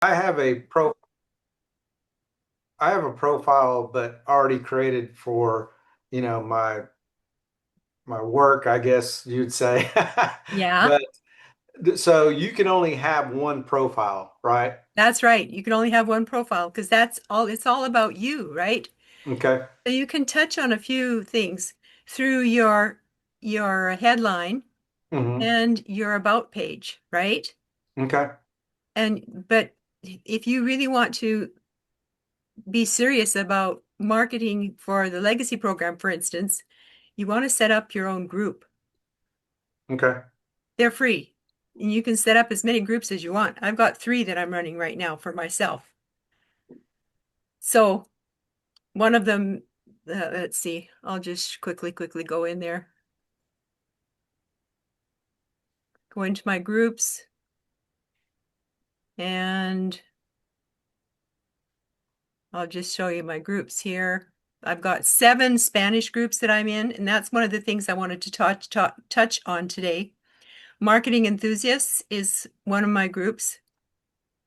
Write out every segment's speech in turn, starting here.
I have a pro I have a profile but already created for, my work, I guess you'd say. Yeah, But so you can only have one profile, right? that's right. You can only have one profile because that's all, it's all about you, right? Okay. So you can touch on a few things through your headline Hmm. and your about page, right? Okay. But if you really want to be serious about marketing for the legacy program, for instance, you want to set up your own group. Okay. They're free. And you can set up as many groups as you want. I've got three that I'm running right now for myself. So one of them, let's see, I'll just quickly go in there, go into my groups, and I'll just show you my groups here. I've got 7 Spanish groups that I'm in, and that's one of the things I wanted to touch on today. Marketing Enthusiasts is one of my groups.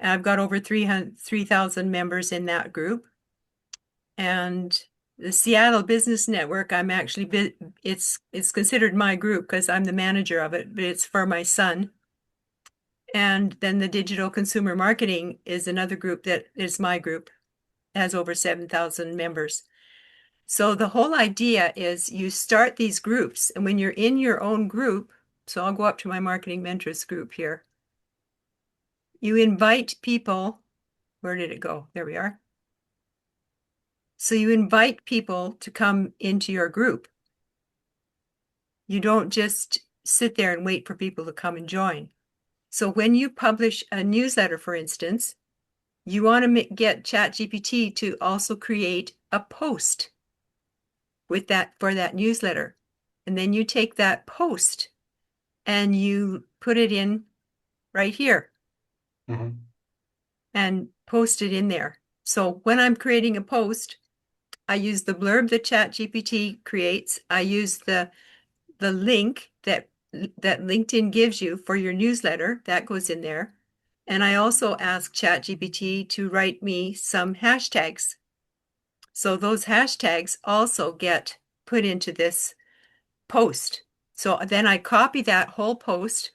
I've got over 3,000 members in that group. And the Seattle Business Network, I'm actually it's considered my group because I'm the manager of it, but it's for my son. And then the Digital Consumer Marketing is another group that is my group, has over 7,000 members. So the whole idea is you start these groups, and when you're in your own group, so I'll go up to my marketing mentors group here. You invite people. Where did it go? There we are. So you invite people to come into your group. You don't just sit there and wait for people to come and join. So when you publish a newsletter, for instance, you want to get ChatGPT to also create a post with that for that newsletter. And then you take that post and you put it in right here Hmm. and post it in there. So when I'm creating a post, I use the blurb that ChatGPT creates. I use the link that LinkedIn gives you for your newsletter. That goes in there. And I also ask ChatGPT to write me some hashtags. So those hashtags also get put into this post. So then I copy that whole post,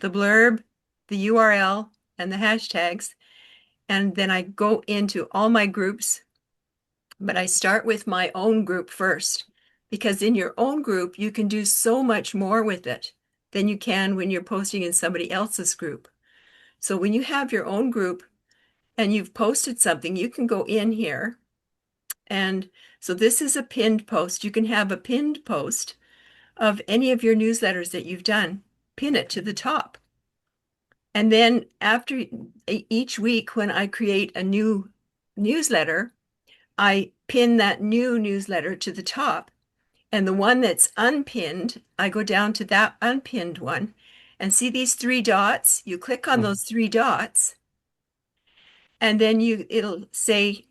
the blurb, the URL, and the hashtags, and then I go into all my groups, but I start with my own group first because in your own group, you can do so much more with it than you can when you're posting in somebody else's group. So when you have your own group and you've posted something, you can go in here. And so this is a pinned post. You can have a pinned post of any of your newsletters that you've done, pin it to the top. And then after each week, when I create a new newsletter, I pin that new newsletter to the top. And the one that's unpinned, I go down to that unpinned one and see these 3 dots. You click on Hmm. those 3 dots, and then it'll say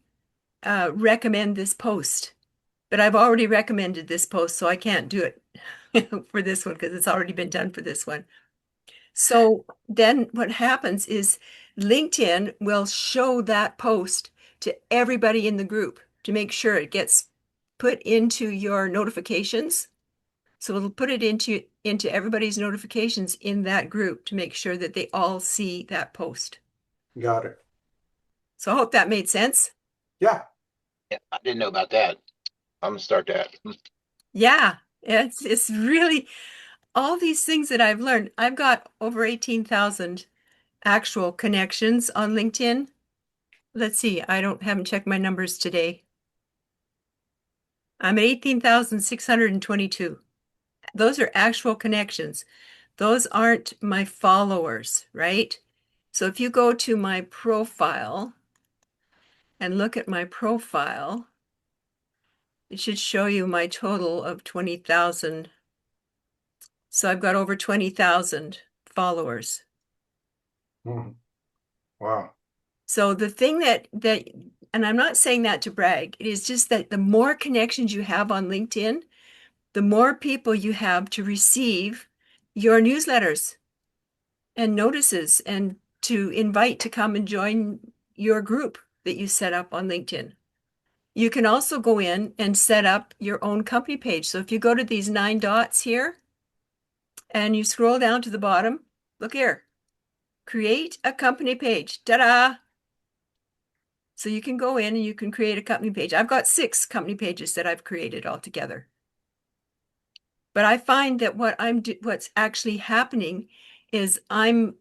recommend this post. But I've already recommended this post, so I can't do it for this one because it's already been done for this one. So then what happens is LinkedIn will show that post to everybody in the group to make sure it gets put into your notifications. So it'll put it into everybody's notifications in that group to make sure that they all see that post. Got it. So I hope that made sense. Yeah. Yeah, I didn't know about that. I'm gonna start that. Yeah, it's really all these things that I've learned. I've got over 18,000 actual connections on LinkedIn. Let's see, I don't haven't checked my numbers today. I'm at 18,622. Those are actual connections. Those aren't my followers, right? So if you go to my profile and look at my profile, it should show you my total of 20,000. So I've got over 20,000 followers. Hmm. Wow. So the thing and I'm not saying that to brag, it is just that the more connections you have on LinkedIn, the more people you have to receive your newsletters and notices and to invite to come and join your group that you set up on LinkedIn. You can also go in and set up your own company page. So if you go to these 9 dots here and you scroll down to the bottom, look here, create a company page. Ta-da! So you can go in and you can create a company page. I've got 6 company pages that I've created altogether. But I find that what's actually happening is I'm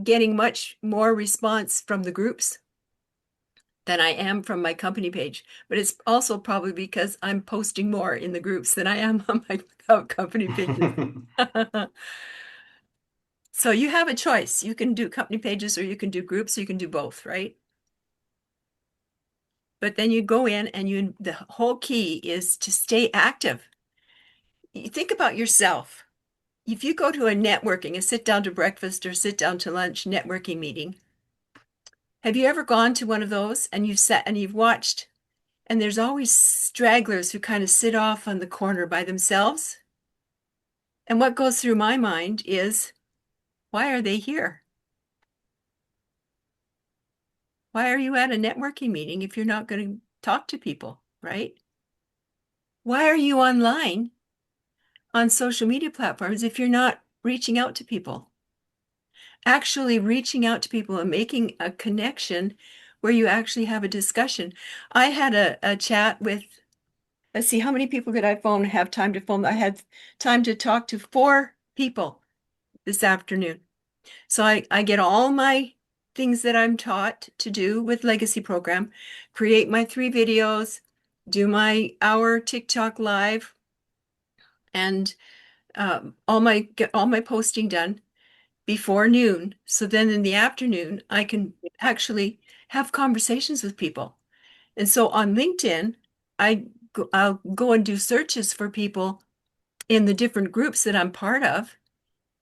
getting much more response from the groups than I am from my company page. But it's also probably because I'm posting more in the groups than I am on my company pages. So you have a choice. You can do company pages or you can do groups, or you can do both, right? But then you go in and the whole key is to stay active. You think about yourself. If you go to a sit down to breakfast or sit down to lunch networking meeting, have you ever gone to one of those and you've sat and you've watched, and there's always stragglers who kind of sit off on the corner by themselves? And what goes through my mind is, why are they here? Why are you at a networking meeting if you're not going to talk to people, right? Why are you online on social media platforms if you're not reaching out to people? Actually reaching out to people and making a connection where you actually have a discussion. I had a chat with, let's see, how many people did I have time to phone? I had time to talk to 4 people this afternoon. So I get all my things that I'm taught to do with Legacy Program, create my 3 videos, do my hour TikTok live, and get all my posting done before noon. So then in the afternoon, I can actually have conversations with people. And so on LinkedIn, I'll go and do searches for people in the different groups that I'm part of.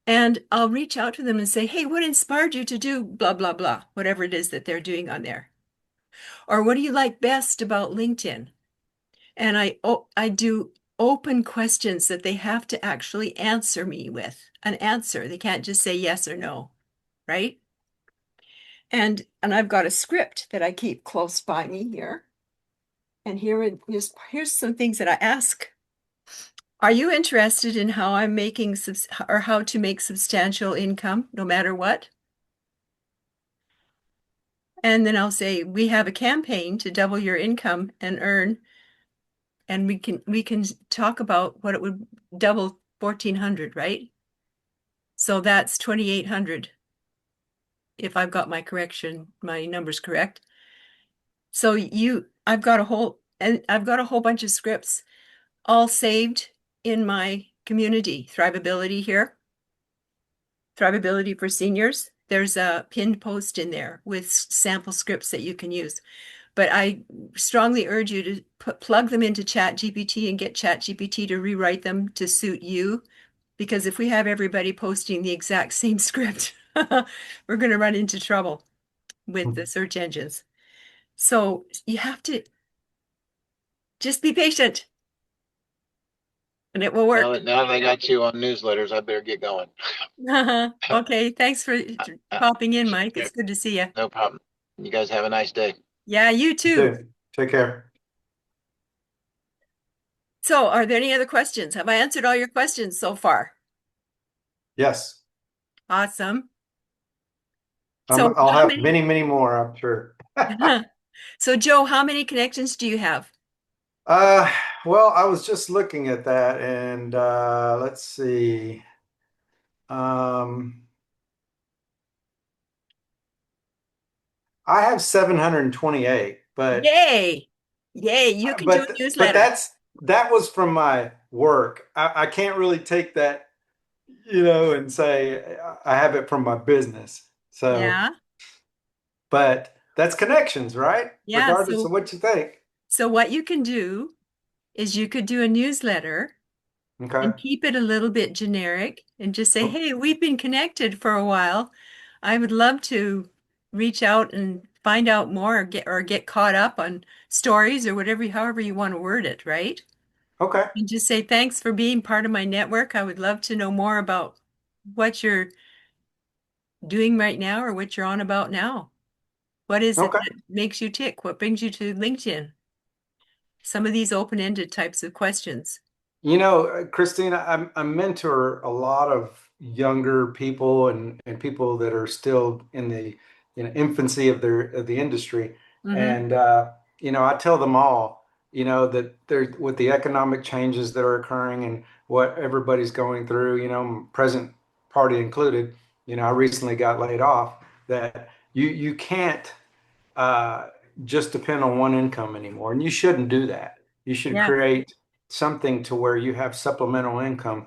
And I'll reach out to them and say, hey, what inspired you to do blah, blah, blah, whatever it is that they're doing on there? Or what do you like best about LinkedIn? And I do open questions that they have to actually answer me with an answer. They can't just say yes or no, right? And I've got a script that I keep close by me here. And here's some things that I ask. Are you interested in how I'm making or how to make substantial income no matter what? And then I'll say, we have a campaign to double your income and earn, and we can talk about what it would double 1,400, right? So that's 2,800 if I've got my numbers correct. So I've got a whole bunch of scripts all saved in my community, Thrivability here, Thrivability for Seniors. There's a pinned post in there with sample scripts that you can use. But I strongly urge you to plug them into ChatGPT and get ChatGPT to rewrite them to suit you. Because if we have everybody posting the exact same script, we're going to run into trouble with the search engines. So you have to just be patient and it will Now work. that now that I got you on newsletters, I better get going. Okay, thanks for Uh, popping in, Mike. Sure, It's good to see you. no problem. You guys have a nice day. Yeah, you You too. too. Take care. So, are there any other questions? Have I answered all your questions so far? Yes. Awesome. So, I'll how have many? many, many more, I'm sure. So, Joe, how many connections do you have? Uh, well, I was just looking at that and let's see. Um, I have 728, Yay! Yay, you can do a but newsletter. that was from my work. I can't really take that, and say I have it from my business. So, Yeah. but that's connections, right? Yeah. Regardless of what you think. So what you can do is you could do a newsletter Okay. and keep it a little bit generic and just say, Oh, hey, we've been connected for a while. I would love to reach out and find out more or get caught up on stories or whatever, however you want to word it, right? okay. And just say, thanks for being part of my network. I would love to know more about what you're doing right now or what you're on about now. What is it Okay. that makes you tick? What brings you to LinkedIn? Some of these open-ended types of questions. Christina, I mentor a lot of younger people and people that are still in the infancy of the industry. Mm-hmm. And I tell them all, that there with the economic changes that are occurring and what everybody's going through, present party included, I recently got laid off, that you can't uh, just depend on one income anymore. And you shouldn't do that. You should Yeah. create something to where you have supplemental income,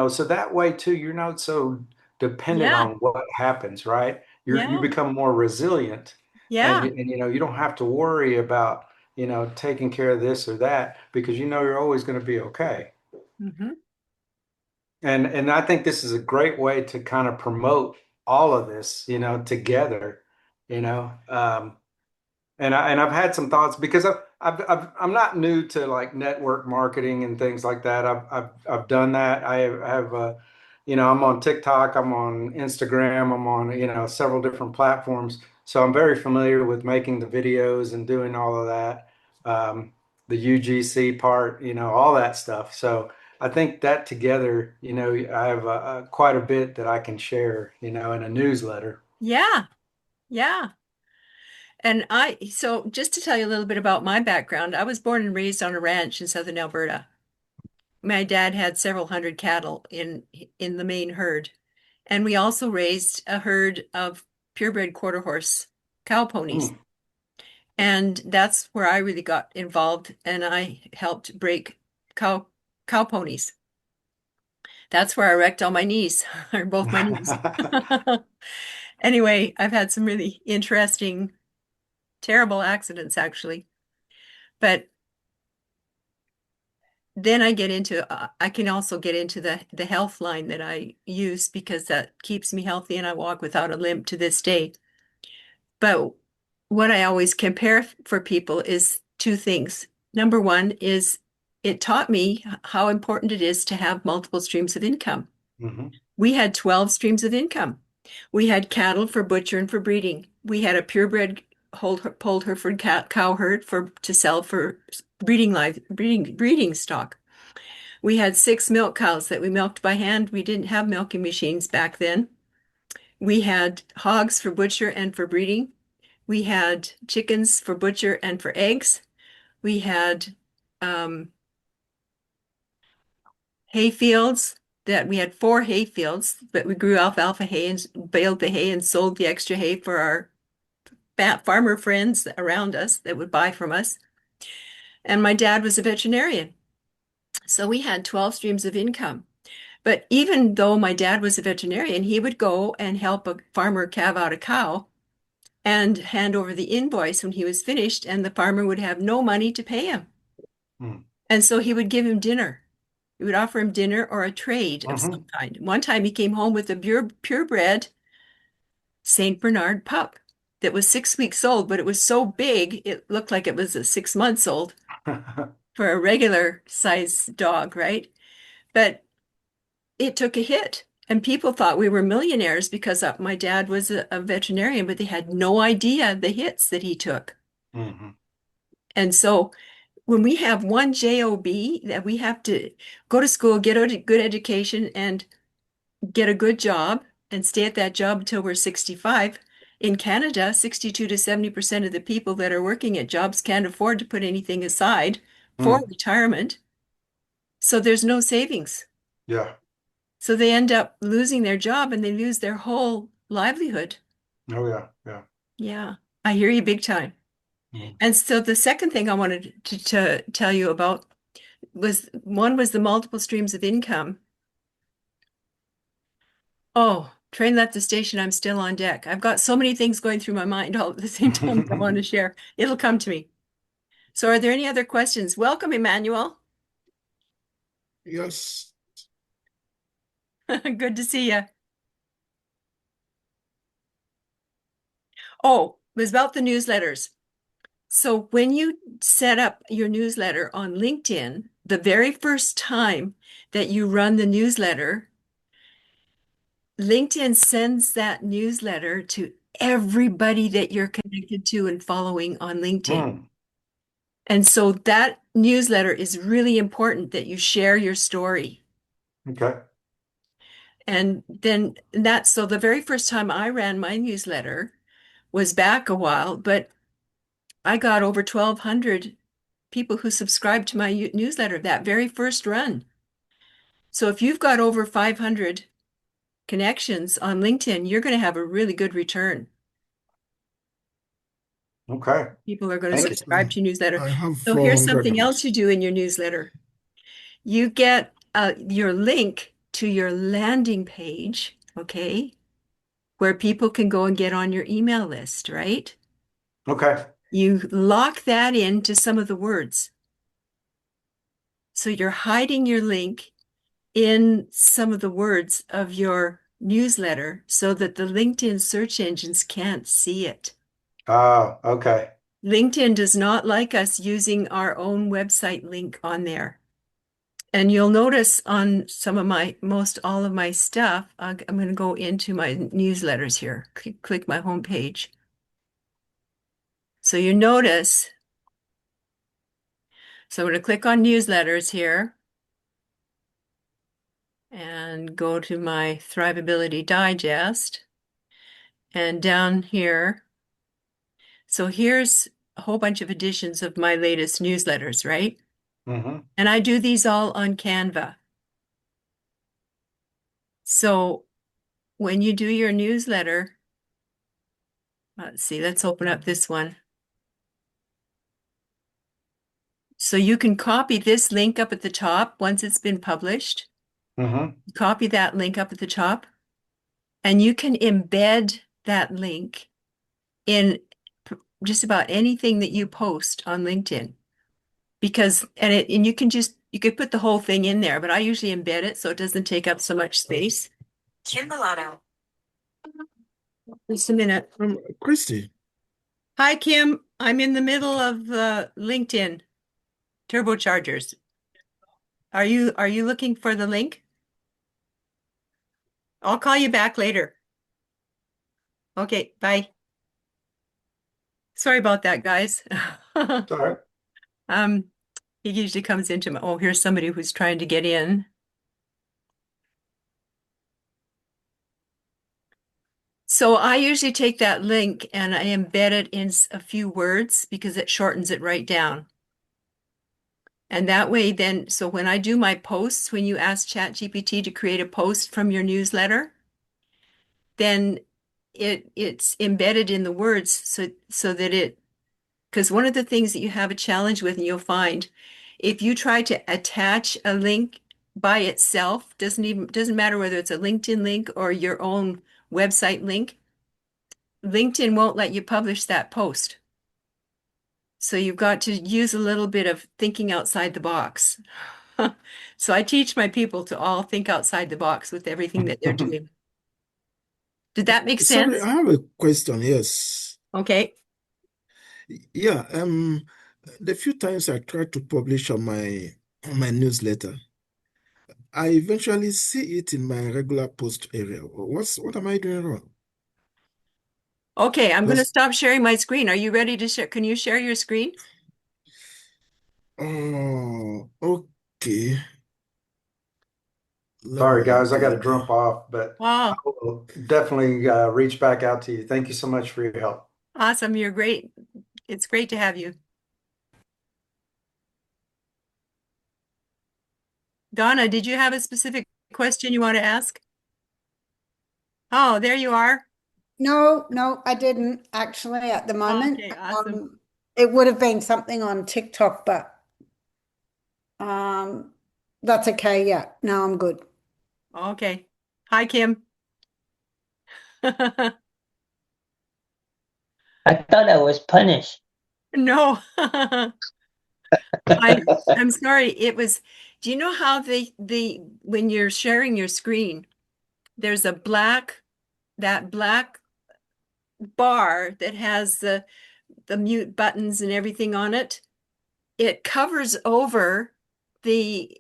so that way too, you're not so dependent Yeah. on what happens, right? You Yeah. become more resilient and, Yeah. you don't have to worry about, taking care of this or that because you're always going to be okay. Mm-hmm. And I think this is a great way to kind of promote all of this, together, you know. And I've had some thoughts because I'm not new to like network marketing and things like that. I've done that. I'm on TikTok, I'm on Instagram, I'm on several different platforms. So I'm very familiar with making the videos and doing all of that, the UGC part, all that stuff. So I think that together, I have quite a bit that I can share, in a newsletter. Yeah. Yeah. So just to tell you a little bit about my background, I was born and raised on a ranch in southern Alberta. My dad had several hundred cattle in the main herd, and we also raised a herd of purebred quarter horse cow ponies. Mm. And that's where I really got involved, and I helped break cow cow ponies. That's where I wrecked all my knees, or both my knees. Anyway, I've had some really interesting, terrible accidents actually. But then I can also get into the health line that I use because that keeps me healthy and I walk without a limp to this day. But what I always compare for people is two things. Number one is it taught me how important it is to have multiple streams of income. Mhm. We had 12 streams of income. We had cattle for butcher and for breeding. We had a purebred polled Hereford cow herd to sell for breeding stock. We had 6 milk cows that we milked by hand. We didn't have milking machines back then. We had hogs for butcher and for breeding. We had chickens for butcher and for eggs. We had um, hay fields that we had 4 hay fields, but we grew alfalfa hay and baled the hay and sold the extra hay for our farmer friends around us that would buy from us. And my dad was a veterinarian. So we had 12 streams of income. But even though my dad was a veterinarian, he would go and help a farmer calve out a cow and hand over the invoice when he was finished, and the farmer would have no money to pay him. Mm. And so he would give him dinner. He would offer him dinner or a trade of some Mhm. kind. One time he came home with a purebred Saint Bernard pup that was 6 weeks old, but it was so big it looked like it was a 6 months old for a regular size dog, right? But it took a hit. And people thought we were millionaires because my dad was a veterinarian, but they had no idea the hits that he took. Mhm. And so when we have one job that we have to go to school, get a good education, and get a good job and stay at that job until we're 65. In Canada, 62 to 70% of the people that are working at jobs can't afford to put anything aside for Mm. retirement. So there's no savings. Yeah. So they end up losing their job and they lose their whole livelihood. Oh yeah. Yeah. Yeah, I hear you big time. Mm. And so the second thing I wanted to tell you about was the multiple streams of income. Oh, train left the station. I'm still on deck. I've got so many things going through my mind all at the same time that I want to share. It'll come to me. So, are there any other questions? Welcome, Emmanuel. Yes. Good to see you. Oh, it was about the newsletters. So, when you set up your newsletter on LinkedIn, the very first time that you run the newsletter, LinkedIn sends that newsletter to everybody that you're connected to and following on LinkedIn. Hmm. And so that newsletter is really important that you share your story. Okay. And then so the very first time I ran my newsletter was back a while, but I got over 1,200 people who subscribed to my newsletter that very first run. So if you've got over 500 connections on LinkedIn, you're going to have a really good return. Okay. People are going to Thank you. subscribe to your newsletter. I have So here's 400 something on else it. you do in your newsletter. You get your link to your landing page, okay, where people can go and get on your email list, right? Okay. You lock that into some of the words. So you're hiding your link in some of the words of your newsletter so that the LinkedIn search engines can't see it. Oh, okay. LinkedIn does not like us using our own website link on there. And you'll notice on some of most all of my stuff, I'm going to go into my newsletters here. Click my home page. So you notice, so I'm going to click on newsletters here and go to my Thrivability Digest. And down here, so here's a whole bunch of editions of my latest newsletters, right? Mm-hmm. And I do these all on Canva. So when you do your newsletter, let's see, let's open up this one. So you can copy this link up at the top once it's been published. Mm-hmm. Copy that link up at the top, and you can embed that link in just about anything that you post on LinkedIn. Because and you could put the whole thing in there, but I usually embed it so it doesn't take up so much space. Kim Milano. Just a minute. Christy, Hi, Kim. I'm in the middle of LinkedIn turbochargers. Are you looking for the link? I'll call you back later. Okay, bye. Sorry about that, guys. It's all right. Um, he usually comes into my, oh, here's somebody who's trying to get in. So I usually take that link and I embed it in a few words because it shortens it right down. And that way then, so when I do my posts, when you ask ChatGPT to create a post from your newsletter, then it's embedded in the words so that because one of the things that you have a challenge with, and you'll find, if you try to attach a link by itself, doesn't matter whether it's a LinkedIn link or your own website link, LinkedIn won't let you publish that post. So you've got to use a little bit of thinking outside the box. So I teach my people to all think outside the box with everything that they're doing. Did that make sorry, sense? I have a question. Yes. Okay. Yeah, the few times I tried to publish on my newsletter, I eventually see it in my regular post area. What am I doing wrong? Okay, I'm going to Does stop sharing my screen. Are you ready to share? Can you share your screen? Oh, okay. Let Sorry, me guys. I got go to there. jump off, but I Wow, will definitely reach back out to you. Thank you so much for your help. awesome. You're great. It's great to have you. Donna, did you have a specific question you want to ask? Oh, there you are. No, no, I didn't actually at the moment. Okay, awesome. It would have been something on TikTok, but um, that's okay. Yeah, no, I'm good. Okay. Hi, Kim. I thought I was punished. No. I'm sorry. Do you know how when you're sharing your screen, there's that black bar that has the mute buttons and everything on it. It covers over the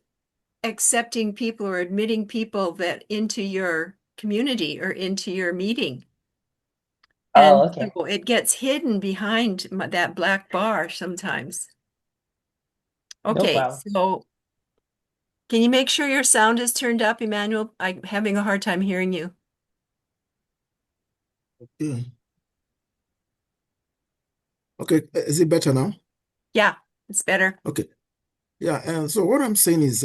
accepting people or admitting people that into your community or into your meeting. Oh, And okay. so it gets hidden behind that black bar sometimes. No Okay, problem. so can you make sure your sound is turned up, Emmanuel? I'm having a hard time hearing you. Yeah. Okay, is it better now? Yeah, it's better. Okay. Yeah, and so what I'm saying is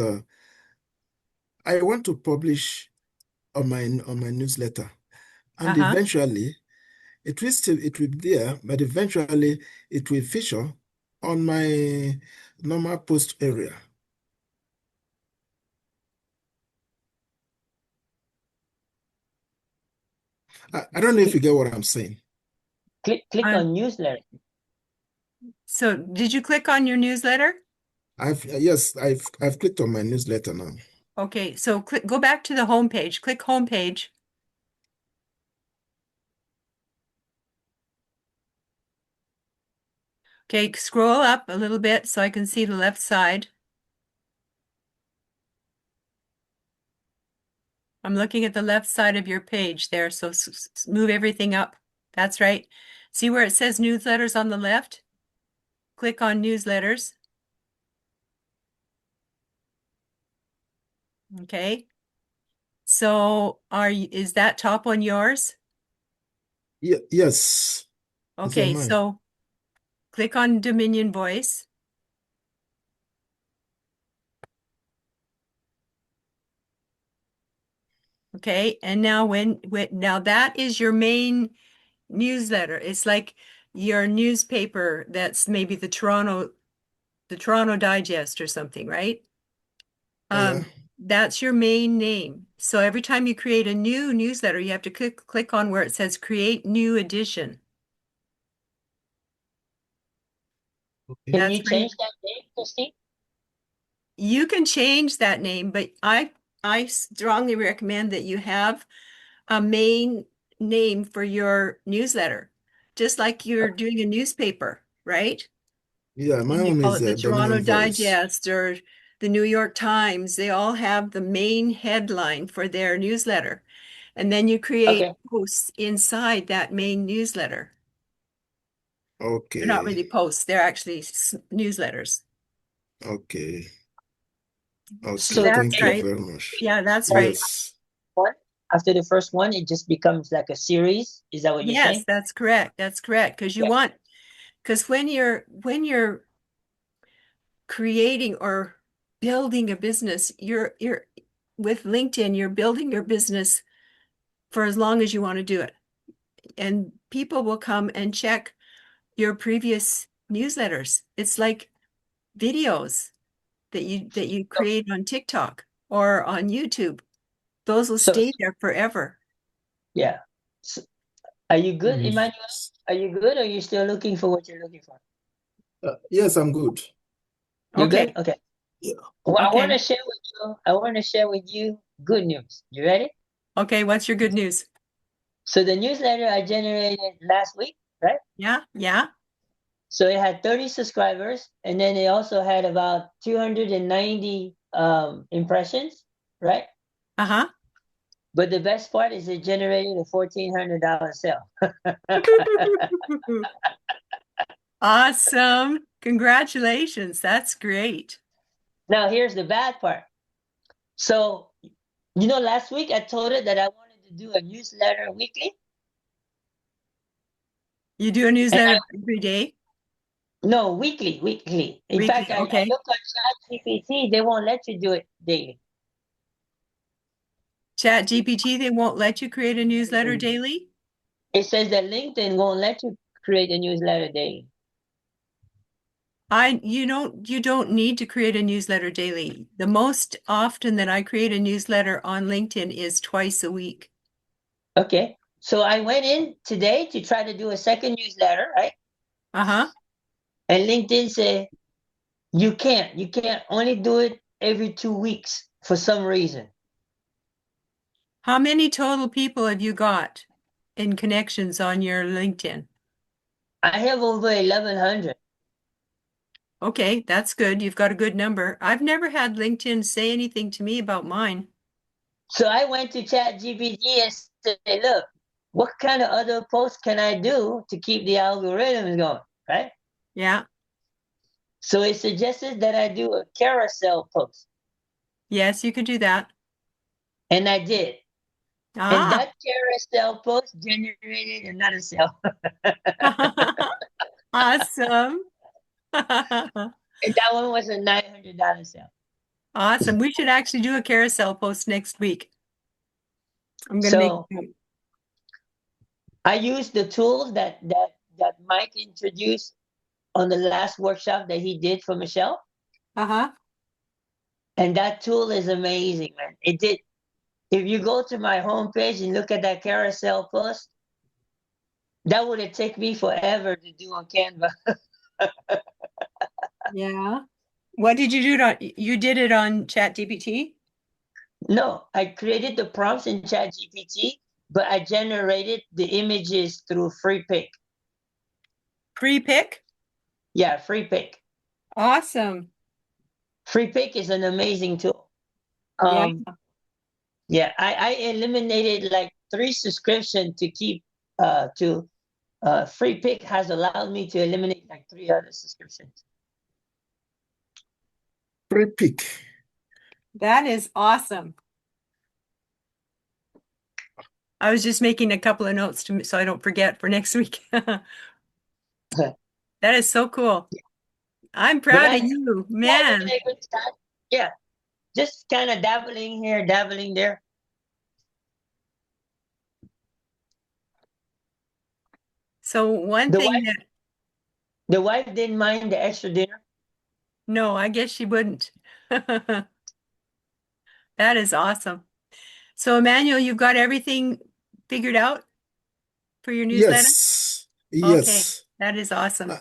I want to publish on my newsletter, and Uh-huh. eventually it will be there, but eventually it will feature on my normal post area. I don't know if you get what I'm saying. Click Um, on newsletter. so did you click on your newsletter? I've clicked on my newsletter now. Okay, so go back to the home page. Click home page. Okay, scroll up a little bit so I can see the left side. I'm looking at the left side of your page there, so move everything up. That's right. See where it says newsletters on the left? Click on newsletters. Okay. So is that top on yours? Yes, it's on Okay, mine. so click on Dominion Voice. Okay, and now now that is your main newsletter. It's like your newspaper that's maybe the Toronto Digest or something, right? Yeah. That's your main name. So every time you create a new newsletter, you have to click on where it says create new edition. Can That's you where change that name, Christine? you can change that name, but I strongly recommend that you have a main name for your newsletter, just like you're doing a newspaper, right? Yeah, my And you own call is it the Toronto Dominion Voice. Digest or the New York Times. They all have the main headline for their newsletter. And then you create Okay. posts inside that main newsletter. They're not Okay. really posts, they're actually newsletters. Okay. So Okay. So that's Thank you right. very much. Yeah, that's right. Yes. one, after the first one, it just becomes like a series. Is that what you're Yes, saying? that's correct. That's correct. Yeah. Because when you're creating or building a business, you're with LinkedIn, you're building your business for as long as you want to do it. And people will come and check your previous newsletters. It's like videos that you So, create on TikTok or on YouTube. Those will so stay there forever. yeah. So, are you good, Mhm. Emmanuel? Are you good, or are you still looking for what you're looking for? Yes, I'm good. You're good? Okay. Okay. Yeah. Well, I want Okay. to share with you. I want to share with you good news. You ready? Okay. What's your good news? So the newsletter I generated last week, right? Yeah. Yeah. So it had 30 subscribers, and then it also had about 290 impressions, right? Uh-huh. But the best part is it generated a $1,400 sale. Awesome. Congratulations. That's great. Now here's the bad part. So last week I told it that I wanted to do a newsletter weekly, You do a and newsletter every day? no, weekly. In Weekly. fact, I Okay. looked on ChatGPT; they won't let you do it daily. Chat GPT, they won't let you create a newsletter daily? It says that LinkedIn won't let you create a newsletter daily. You don't need to create a newsletter daily. The most often that I create a newsletter on LinkedIn is twice a week. Okay, so I went in today to try to do a second newsletter, right? Uh-huh. And LinkedIn said you can't only do it every 2 weeks for some reason. How many total people have you got in connections on your LinkedIn? I have over 1,100. Okay, that's good. You've got a good number. I've never had LinkedIn say anything to me about mine. So I went to ChatGPT and said, look, what kind of other posts can I do to keep the algorithms going, right? Yeah. So it suggested that I do a carousel post, Yes, you could do that. and I did. And Ah. that carousel post generated another sale. Awesome. And that one was a $900 sale. Awesome. We should actually do a carousel post next week. I'm going to make So I used the tools that Mike introduced on the last workshop that he did for Michelle. Uh-huh. And that tool is amazing, man. It did. If you go to my homepage and look at that carousel post, that would have taken me forever to do on Canva. Yeah. What did you do you did it on ChatGPT? No, I created the prompts in ChatGPT, but I generated the images through FreePic. Pre-pick? Yeah, FreePic. Awesome. FreePic is an amazing tool. Yeah. Yeah, I eliminated like 3 subscriptions to keep to FreePic has allowed me to eliminate like 3 other subscriptions. Free pick. That is awesome. I was just making a couple of notes so I don't forget for next week. That is so cool. I'm But proud I of you, having man. a good time. Yeah, just kind of dabbling here, dabbling there. So one The thing wife, that, the wife didn't mind the extra dinner. no, I guess she wouldn't. That is awesome. So Emmanuel, you've got everything figured out for your newsletter? Yes, Okay, yes. that is awesome.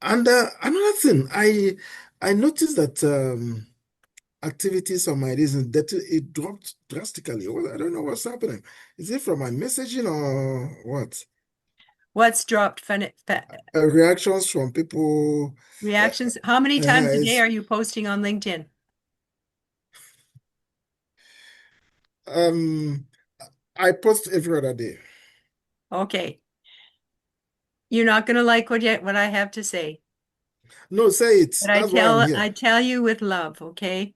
And another thing, I noticed that activities on my reason that it dropped drastically. Well, I don't know what's happening. Is it from my messaging or what? What's dropped Reactions from people. reactions? How many times a day It's, are you posting on LinkedIn? um, I post every other day. Okay. You're not going to like what I have to say, No, say it. but That's why I'm here. I tell you with love, okay?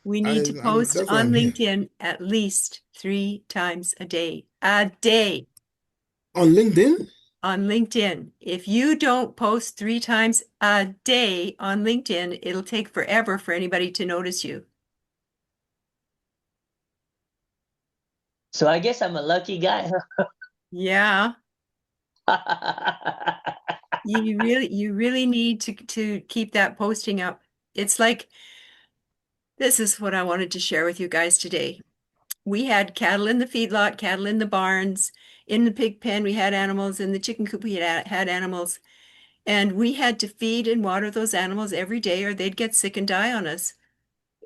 We need to post That's why on I'm here. LinkedIn at least 3 times a day. A day On LinkedIn? on LinkedIn. If you don't post 3 times a day on LinkedIn, it'll take forever for anybody to notice you. So I guess I'm a lucky guy, Yeah, huh? you really need to keep that posting up. It's like this is what I wanted to share with you guys today. We had cattle in the feedlot, cattle in the barns, in the pig pen, we had animals, in the chicken coop, we had animals. And we had to feed and water those animals every day or they'd get sick and die on us.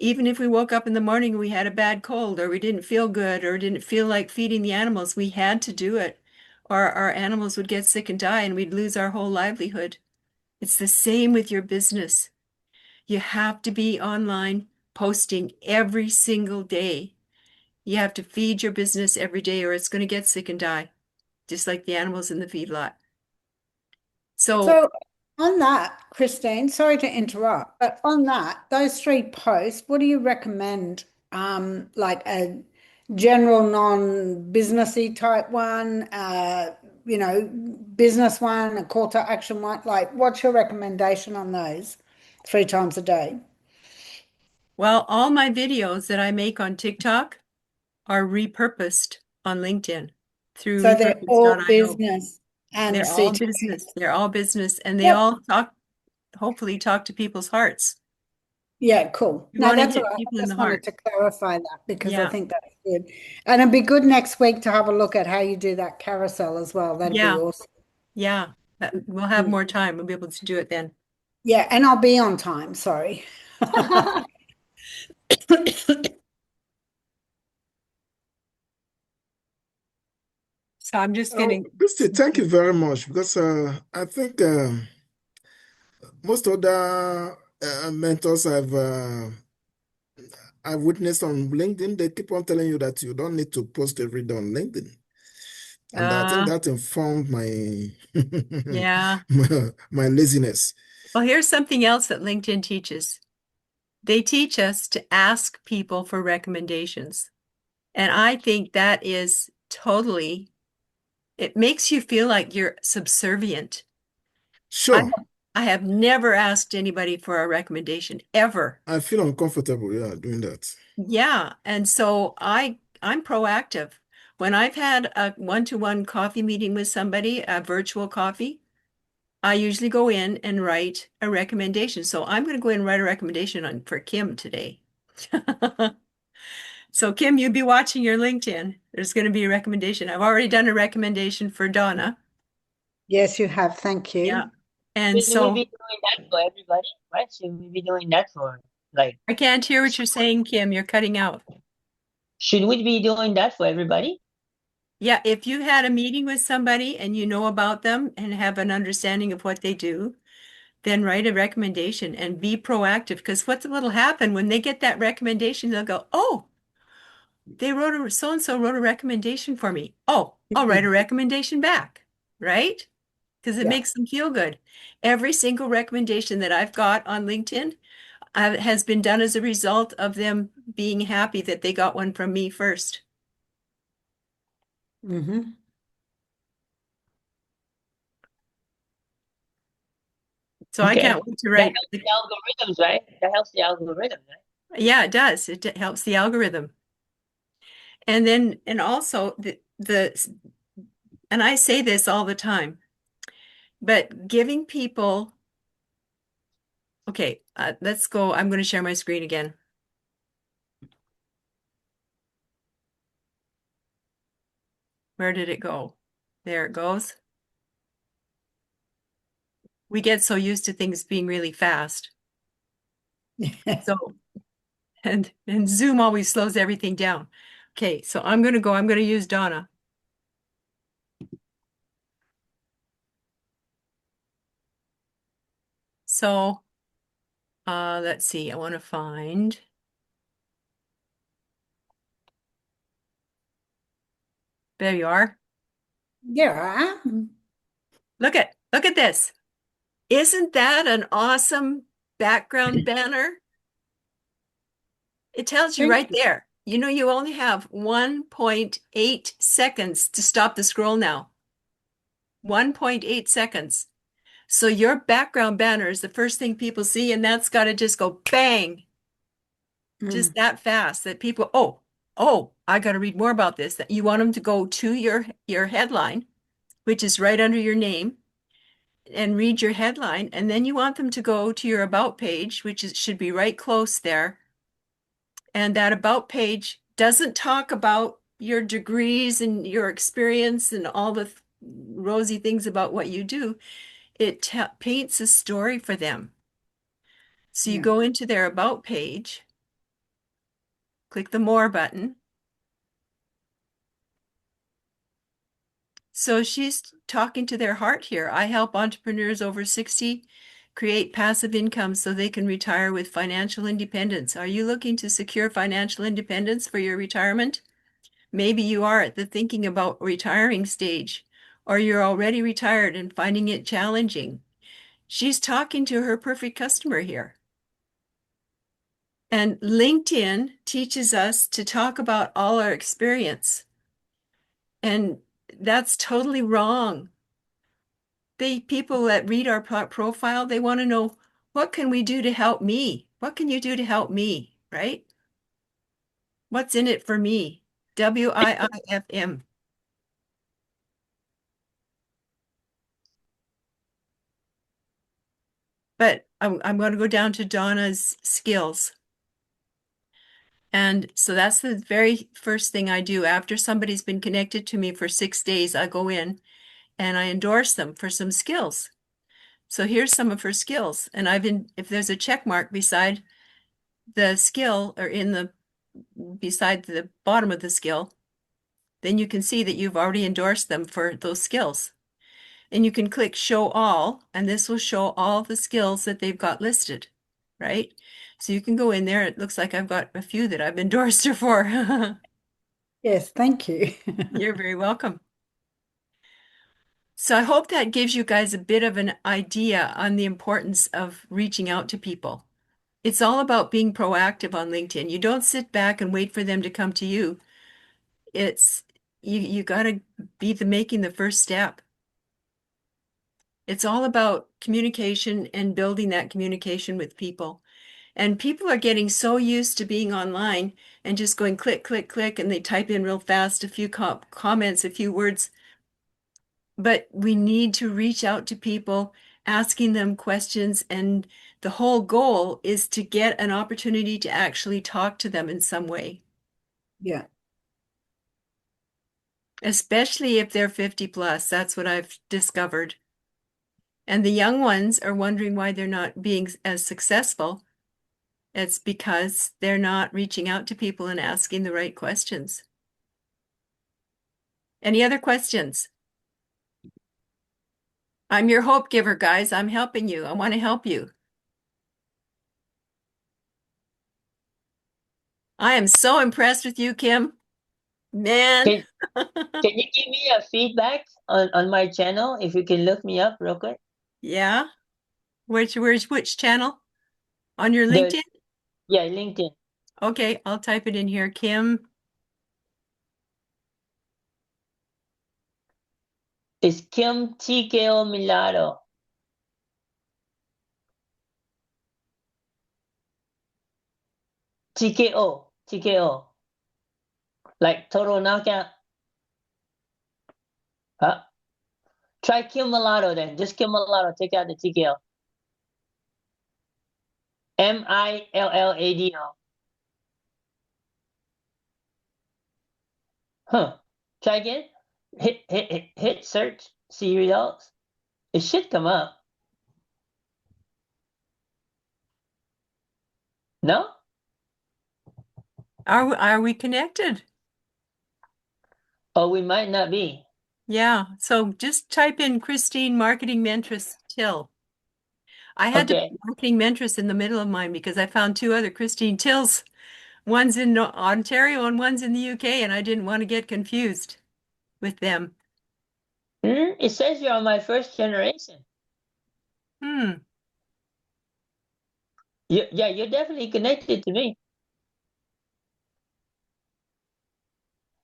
Even if we woke up in the morning and we had a bad cold or we didn't feel good or didn't feel like feeding the animals, we had to do it. Or our animals would get sick and die and we'd lose our whole livelihood. It's the same with your business. You have to be online posting every single day. You have to feed your business every day or it's going to get sick and die, just like the animals in the feedlot. So, So on that, Christine, sorry to interrupt, but on that, those 3 posts, what do you recommend? Like a general non-businessy type one, business one, a call to action one. Like, what's your recommendation on those 3 times a day? well, all my videos that I make on TikTok are repurposed on LinkedIn through So they're all repurpose.io. business and They're all CTA. business. They're all business and they Yep. all hopefully talk to people's hearts. Yeah, cool. You No, want to that's all hit right. people I in the just wanted heart. to clarify that because I Yeah. think that's good. And it'd be good next week to have a look at how you do that carousel as well. That'd be Yeah. awesome. Yeah. We'll have more time. We'll be able to do it then. Yeah, and I'll be on time, sorry. So I'm just Oh, getting, Christy, thank you very much because I think most other mentors I've witnessed on LinkedIn, they keep on telling you that you don't need to post every day on LinkedIn. And I think Uh, that informed my yeah. my laziness. Well, here's something else that LinkedIn teaches. They teach us to ask people for recommendations. And I think that is totally, it makes you feel like you're subservient. I Sure, I have never asked anybody for a recommendation ever. I feel uncomfortable, yeah, doing that. Yeah, and so I'm proactive. When I've had a one-to-one coffee meeting with somebody, a virtual coffee, I usually go in and write a recommendation. So I'm going to go in and write a recommendation on for Kim today. So Kim, you'd be watching your LinkedIn. There's going to be a recommendation. I've already done a recommendation for Donna. Yes, you have. Thank Yeah. you. And Should we be so doing that for everybody? Right? Should we be doing that for like, I can't hear what you're saying, Kim. You're cutting out. should we be doing that for everybody? Yeah, if you had a meeting with somebody and you know about them and have an understanding of what they do, then write a recommendation and be proactive. Because what'll happen when they get that recommendation, they'll go, "Oh, they wrote a so and so wrote a recommendation for me. Oh, I'll write a recommendation back." Right? Because it Yeah. makes them feel good. Every single recommendation that I've got on LinkedIn has been done as a result of them being happy that they got one from me first. Mm-hmm. So I Okay. can't wait to That write. helps the algorithms, right? That helps the algorithms, right? Yeah, it does. It helps the algorithm. And then, and also and I say this all the time, but giving people, okay, let's go. I'm going to share my screen again. Where did it go? There it goes. We get so used to things being really fast. So, and Zoom always slows everything down. Okay, so I'm going to use Donna. So, let's see. I want to find, there you are. Yeah. Look at this. Isn't that an awesome background banner? It tells you Thank right you. there. You know, you only have 1.8 seconds to stop the scroll now. 1.8 seconds. So your background banner is the first thing people see, and that's got to just go bang, just Mm. that fast that people, I got to read more about this. That you want them to go to your headline, which is right under your name, and read your headline, and then you want them to go to your about page, which should be right close there. And that about page doesn't talk about your degrees and your experience and all the rosy things about what you do. It paints a story for them. So you Yeah. go into their about page, click the more button. So she's talking to their heart here. I help entrepreneurs over 60 create passive income so they can retire with financial independence. Are you looking to secure financial independence for your retirement? Maybe you are at the thinking about retiring stage, or you're already retired and finding it challenging. She's talking to her perfect customer here. And LinkedIn teaches us to talk about all our experience. And that's totally wrong. People that read our profile, they want to know, what can we do to help me? What can you do to help me? Right? What's in it for me? WIIFM. But I'm going to go down to Donna's skills. And so that's the very first thing I do. After somebody's been connected to me for 6 days, I go in and I endorse them for some skills. So here's some of her skills. And if there's a check mark beside the skill or beside the bottom of the skill, then you can see that you've already endorsed them for those skills. And you can click show all, and this will show all the skills that they've got listed. right? So you can go in there. It looks like I've got a few that I've endorsed her for. Yes, thank you. You're very welcome. So I hope that gives you guys a bit of an idea on the importance of reaching out to people. It's all about being proactive on LinkedIn. You don't sit back and wait for them to come to you. It's you got to be making the first step. It's all about communication and building that communication with people. And people are getting so used to being online and just going click, click, click, and they type in real fast a few comments, a few words. But we need to reach out to people, asking them questions, and the whole goal is to get an opportunity to actually talk to them in some way, Yeah. especially if they're 50 plus. That's what I've discovered. And the young ones are wondering why they're not being as successful. It's because they're not reaching out to people and asking the right questions. Any other questions? I'm your hope giver, guys. I'm helping you. I want to help you. I am so impressed with you, Kim. Man. Can can you give me a feedback on my channel if you can look me up real quick? Yeah. Which channel? On your The LinkedIn? yeah, LinkedIn. Okay, I'll type it in here. Kim. It's Kim TKO Milado. TKO. Like total knockout. Huh? Try Kim Milado then. Just Kim Milado. Take out the TKO. Millado. Huh. Try again. Hit search. See results. It should come up. No? Are we connected? Oh, we might not be. Yeah. So just type in Christine Marketing Mentress Till. I had to Okay. put Marketing Mentress in the middle of mine because I found two other Christine Tills. One's in Ontario and one's in the UK, and I didn't want to get confused with them. It says you're on my first generation. Hmm. Yeah, you're definitely connected to me.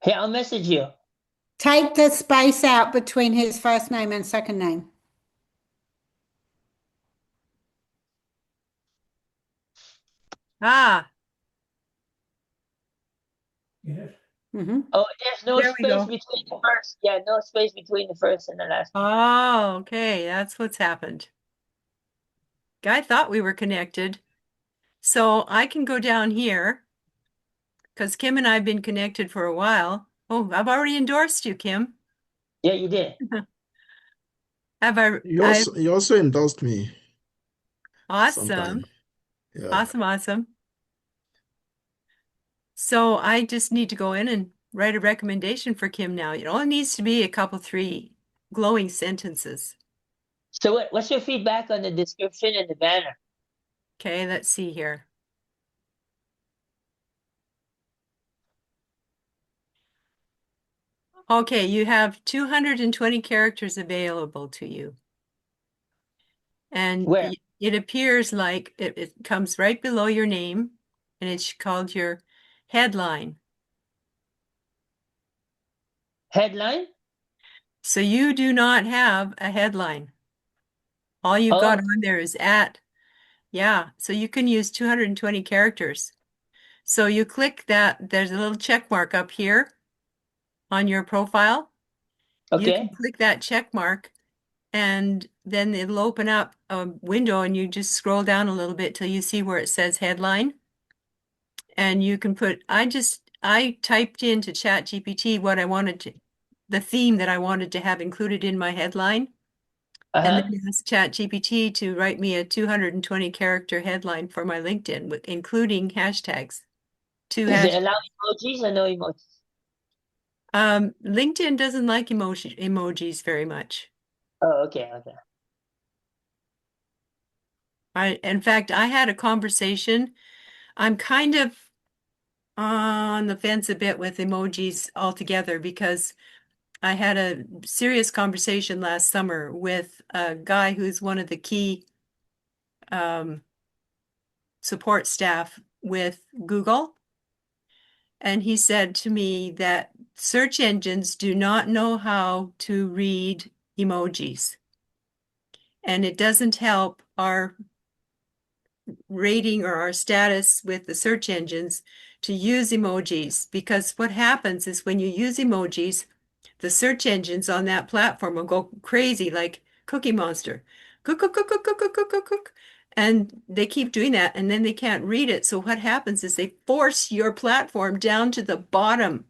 Hey, I'll message you. Take the space out between his first name and second name. Ah, Mm-hmm. Oh, there's no there we space go. between the first. Yeah, no space between the first and the last. Oh, okay. That's what's happened. Guy thought we were connected. So I can go down here because Kim and I have been connected for a while. Oh, I've already endorsed you, Kim. Yeah, you did. Have I? You also endorsed me sometime. Awesome. Yeah. Awesome, awesome. So I just need to go in and write a recommendation for Kim now. It only needs to be a couple, three glowing sentences. So what's your feedback on the description and the banner? Okay, let's see here. Okay, you have 220 characters available to you. And Where? it appears like it comes right below your name, and it's called your headline. Headline? So you do not have a headline. All you've got Oh, on there is at. Yeah, so you can use 220 characters. So you click that, there's a little check mark up here on your profile. You can okay. click that check mark and then it'll open up a window and you just scroll down a little bit till you see where it says headline. And you can put, I typed into ChatGPT what I wanted to, the theme that I wanted to have included in my headline. And Uh-huh. then asked ChatGPT to write me a 220 character headline for my LinkedIn, including hashtags. Two Does it hashtags. allow emojis or no emojis? LinkedIn doesn't like emojis very much. Oh, okay. In fact, I had a conversation. I'm kind of on the fence a bit with emojis altogether because I had a serious conversation last summer with a guy who's one of the key um, support staff with Google. And he said to me that search engines do not know how to read emojis. And it doesn't help our rating or our status with the search engines to use emojis, because what happens is when you use emojis, the search engines on that platform will go crazy like Cookie Monster. Cook, cook, cook, cook, cook, cook, cook, cook, cook. And they keep doing that, and then they can't read it. So what happens is they force your platform down to the bottom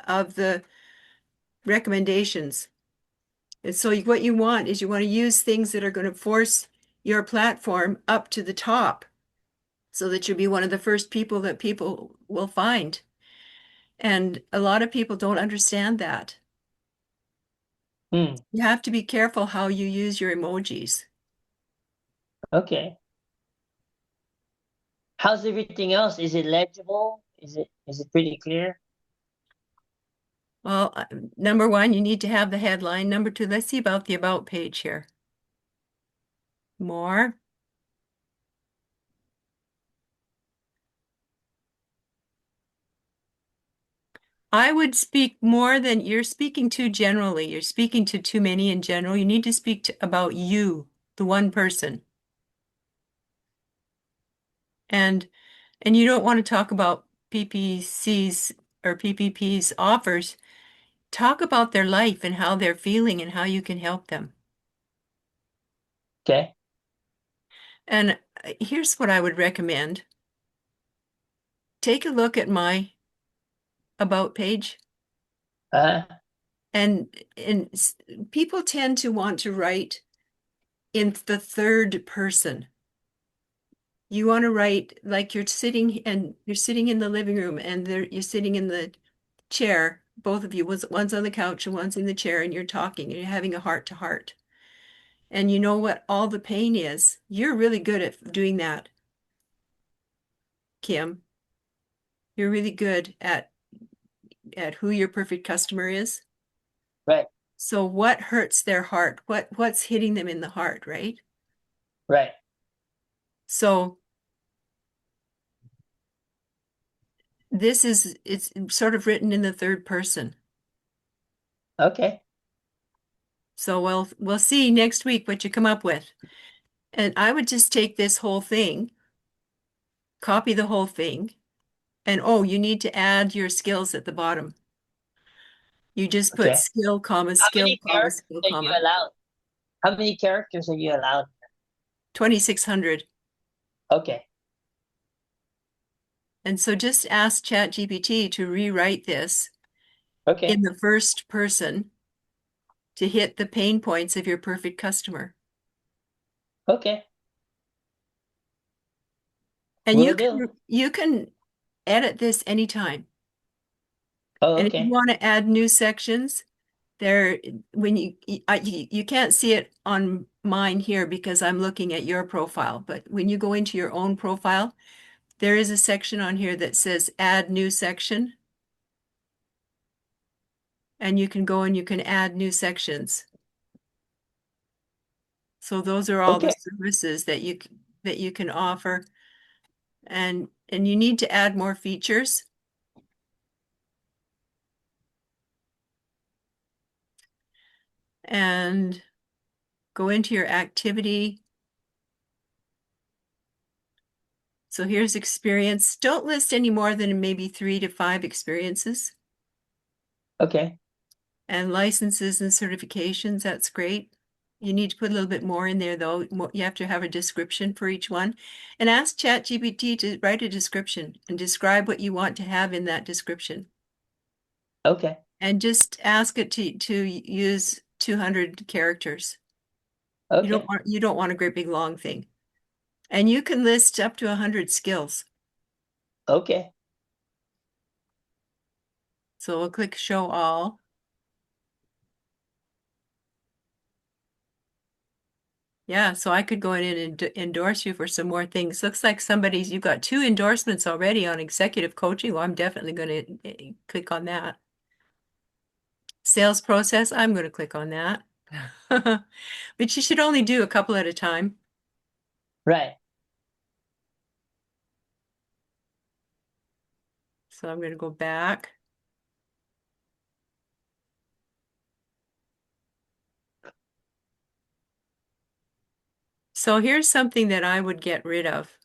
of the recommendations. And so what you want is you want to use things that are going to force your platform up to the top so that you'll be one of the first people that people will find. And a lot of people don't understand that. Hmm. You have to be careful how you use your emojis. Okay. How's everything else? Is it legible? Is it pretty clear? Well, number one, you need to have the headline. Number two, let's see about the about page here. More. I would speak more than you're speaking to generally. You're speaking to too many in general. You need to speak about you, the one person. And you don't want to talk about PPC's or PPP's offers. Talk about their life and how they're feeling and how you can help them. Okay. And here's what I would recommend. Take a look at my about page. Uh, And people tend to want to write in the third person. You want to write like you're sitting in the living room and you're sitting in the chair, both of you, one's on the couch and one's in the chair, and you're talking and you're having a heart to heart. And you know what all the pain is? You're really good at doing that, Kim. You're really good at who your perfect customer is. right, So what hurts their heart? What's hitting them in the heart, right? right. So it's sort of written in the third person. Okay. So we'll see next week what you come up with. And I would just take this whole thing, copy the whole thing, and oh, you need to add your skills at the bottom. You just put Okay. skill, comma, How skill, many comma, characters skill, are you comma, allowed? How many characters are you allowed? 2,600. Okay. And so just ask ChatGPT to rewrite this in Okay. the first person to hit the pain points of your perfect customer. Okay. And Will do. you can edit this anytime. Oh, And if you okay. want to add new sections, there when you can't see it on mine here because I'm looking at your profile, but when you go into your own profile, there is a section on here that says add new section, and you can go and you can add new sections. So those are all the Okay. services that you can offer, and you need to add more features. And go into your activity. So here's experience. Don't list any more than maybe 3 to 5 experiences. Okay. And licenses and certifications, that's great. You need to put a little bit more in there, though. You have to have a description for each one. And ask ChatGPT to write a description and describe what you want to have in that description. Okay. And just ask it to use 200 characters. Okay. You don't want a great big long thing. And you can list up to 100 skills. Okay. So we'll click show all. Yeah, so I could go in and endorse you for some more things. Looks like you've got 2 endorsements already on executive coaching. Well, I'm definitely going to click on that. Sales process, I'm going to click on that. But you should only do a couple at a time. Right. So I'm going to go back. So here's something that I would get rid of.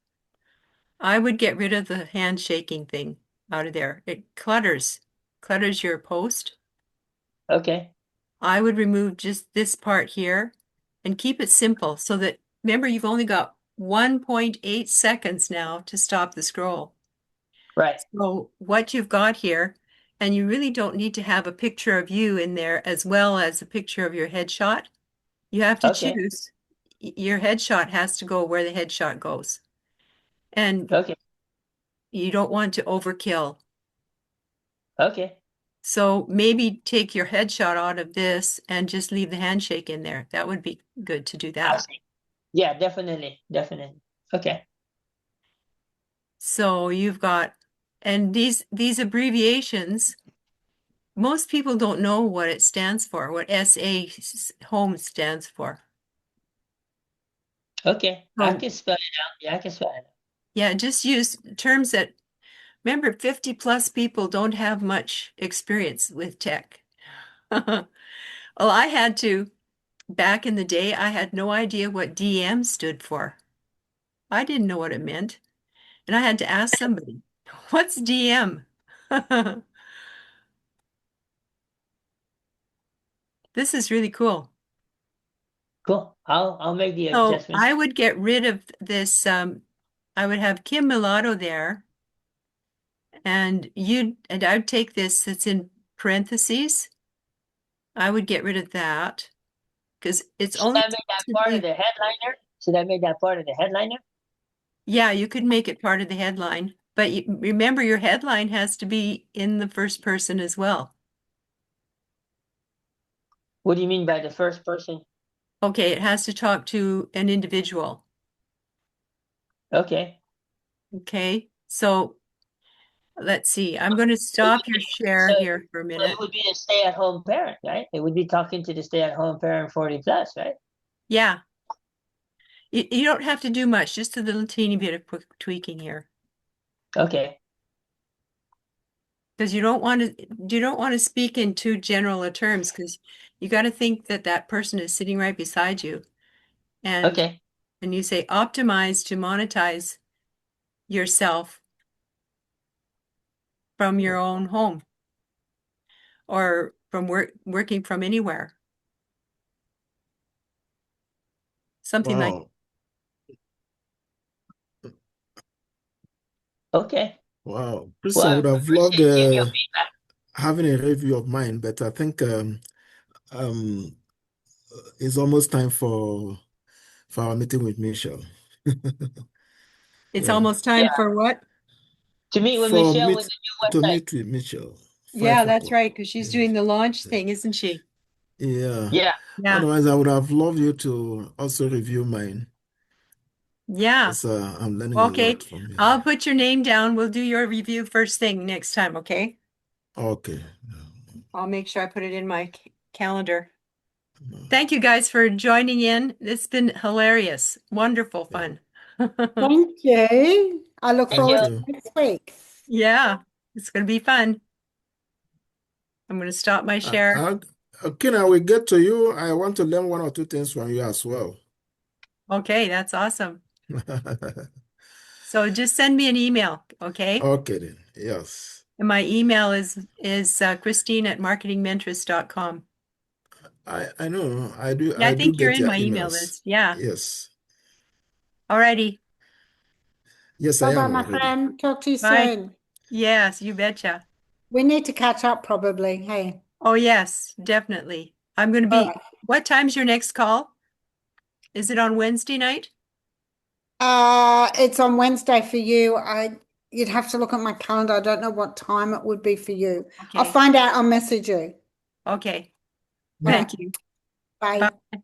I would get rid of the handshaking thing out of there. It clutters your post. Okay. I would remove just this part here and keep it simple so that, remember, you've only got 1.8 seconds now to stop the scroll. Right. So what you've got here, and you really don't need to have a picture of you in there as well as a picture of your headshot. You have to Okay. choose. Your headshot has to go where the headshot goes. And Okay. you don't want to overkill. Okay. So maybe take your headshot out of this and just leave the handshake in there. That would be good to do I that. see. Yeah, definitely. Definitely. Okay. So you've got, and these abbreviations, most people don't know what it stands for, what SA home stands for. Okay. I So can spell it out. Yeah, I can spell it out. yeah, just use terms that, remember, 50 plus people don't have much experience with tech. Well, I had to, back in the day, I had no idea what DM stood for. I didn't know what it meant. And I had to ask somebody, what's DM? This is really cool. Cool. I'll make the So adjustment. I would get rid of this. I would have Kim Milado there, and I'd take this that's in parentheses. I would get rid of that because it's Should only I make that to part of be, the headliner? Should I make that part of the headliner? yeah, you could make it part of the headline, but remember your headline has to be in the first person as well. What do you mean by the first person? Okay, it has to talk to an individual. Okay. Okay, so let's see. I'm going to It would stop your be, share so, here for a so it minute. would be a stay-at-home parent, right? It would be talking to the stay-at-home parent 40 plus, right? Yeah, you don't have to do much, just a little teeny bit of quick tweaking here. Okay. Because you don't want to speak in too general a terms because you got to think that that person is sitting right beside you. Okay. And you say optimize to monetize yourself from your own home or from working from anywhere. Something like, Wow. Okay. Wow. Well, Christian I would have loved appreciate your feedback. having a review of mine, but I think um, it's almost time for our meeting with Michelle. it's Yeah. almost time Yeah. for what? To meet with For Michelle with meet the new to website. meet with Michelle, Yeah, five that's o'clock. right, because she's doing the launch thing, isn't she? Yeah. Yeah. Yeah. Otherwise, I would have loved you to also review mine Yeah. because I'm learning a Okay. lot from you. I'll put your name down. We'll do your review first thing next time, okay? Okay. I'll make sure I put it in my calendar. Thank you guys for joining in. It's been hilarious. Wonderful Yeah. fun. Thank you. I look Thank forward you. Thank to you. next week. Yeah, it's going to be fun. I'm going to stop my share. Okay, now we get to you. I want to learn one or two things from you as well. Okay, that's awesome. So just send me an email, okay? Okay then. Yes. And my email is Christine@marketingmentress.com. I know. I do Yeah, I I do think you're get in your my email emails. list. Yeah. Yes. Alrighty. Yes, I Bye-bye, am my already. friend. Talk to you Bye. soon. Yes, you betcha. We need to catch up probably. Hey. Oh, yes, definitely. I'm going to All be, right. what time's your next call? Is it on Wednesday night? It's on Wednesday for you. You'd have to look at my calendar. I don't know what time it would be for you. I'll Okay. find out. I'll message you. Okay. All right. Thank you. Bye. Bye.